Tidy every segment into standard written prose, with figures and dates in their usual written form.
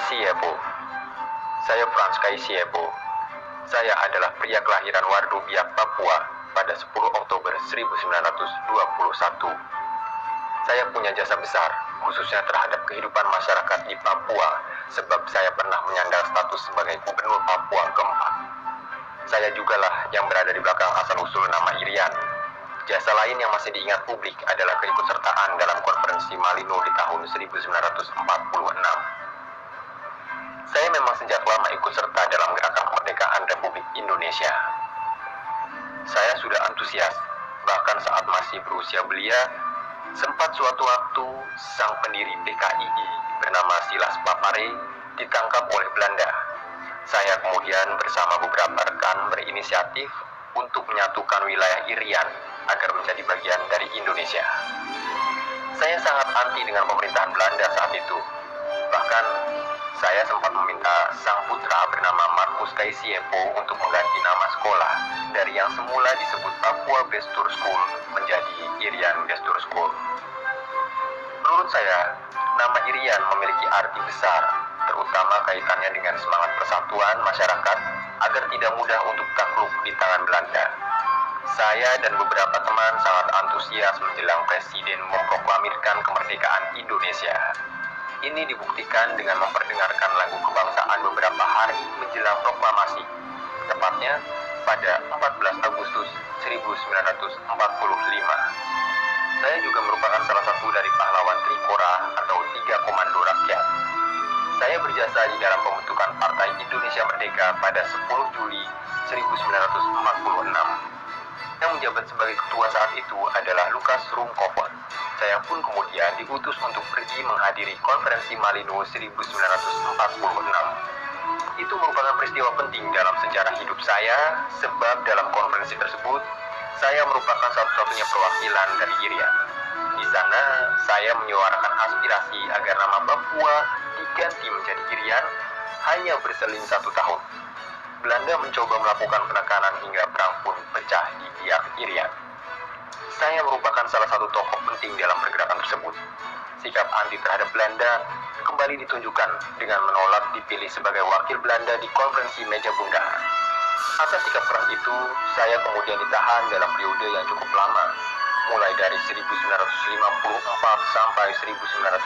Siebo. Saya Frans Kai Siebo. Saya adalah pria kelahiran Wardu Biak, Papua pada 10 Oktober 1921. Saya punya jasa besar, khususnya terhadap kehidupan masyarakat di Papua, sebab saya pernah menyandang status sebagai Gubernur Papua keempat. Saya jugalah yang berada di belakang asal-usul nama Irian. Jasa lain yang masih diingat publik adalah keikutsertaan dalam konferensi Malino di tahun 1946. Saya memang sejak lama ikut serta dalam gerakan kemerdekaan Republik Indonesia. Saya sudah antusias, bahkan saat masih berusia belia, sempat suatu waktu sang pendiri PKII bernama Silas Papare ditangkap oleh Belanda. Saya kemudian bersama beberapa rekan berinisiatif untuk menyatukan wilayah Irian agar menjadi bagian dari Indonesia. Saya sangat anti dengan pemerintahan Belanda saat itu. Bahkan saya sempat meminta sang putra bernama Markus Kai Siebo untuk mengganti nama sekolah dari yang semula disebut Papua Gestur School menjadi Irian Gestur School. Menurut saya, nama Irian memiliki arti besar, terutama kaitannya dengan semangat persatuan masyarakat agar tidak mudah untuk takluk di tangan Belanda. Saya dan beberapa teman sangat antusias menjelang Presiden memproklamirkan kemerdekaan Indonesia. Ini dibuktikan dengan memperdengarkan lagu kebangsaan beberapa hari menjelang proklamasi, tepatnya pada 14 Agustus 1945. Saya juga merupakan salah satu dari pahlawan Trikora atau Tiga Komando Rakyat. Saya berjasa di dalam pembentukan Partai Indonesia Merdeka pada 10 Juli 1946. Yang menjabat sebagai ketua saat itu adalah Lukas Rumkopot. Saya pun kemudian diutus untuk pergi menghadiri konferensi Malino 1946. Itu merupakan peristiwa penting dalam sejarah hidup saya, sebab dalam konferensi tersebut, saya merupakan satu-satunya perwakilan dari Irian. Di sana, saya menyuarakan aspirasi agar nama Papua diganti menjadi Irian hanya berseling 1 tahun. Belanda mencoba melakukan penekanan hingga perang pun pecah di Biak Irian. Saya merupakan salah satu tokoh penting dalam pergerakan tersebut. Sikap anti terhadap Belanda kembali ditunjukkan dengan menolak dipilih sebagai wakil Belanda di konferensi meja bundar. Atas sikap keras itu, saya kemudian ditahan dalam periode yang cukup lama, mulai dari 1954 sampai 1961.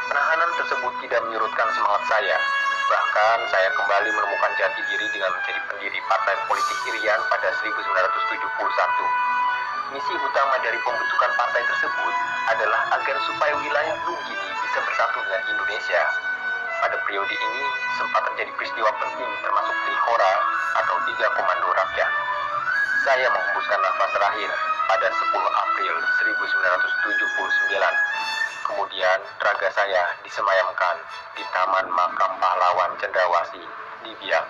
Penahanan tersebut tidak menyurutkan semangat saya. Bahkan saya kembali menemukan jati diri dengan menjadi pendiri Partai Politik Irian pada 1971. Misi utama dari pembentukan partai tersebut adalah agar supaya wilayah Nunggini bisa bersatu dengan Indonesia. Pada periode ini sempat terjadi peristiwa penting termasuk Trikora atau Tiga Komando Rakyat. Saya menghembuskan nafas terakhir pada 10 April 1979. Kemudian raga saya disemayamkan di Taman Makam Pahlawan Cendrawasih di Biak.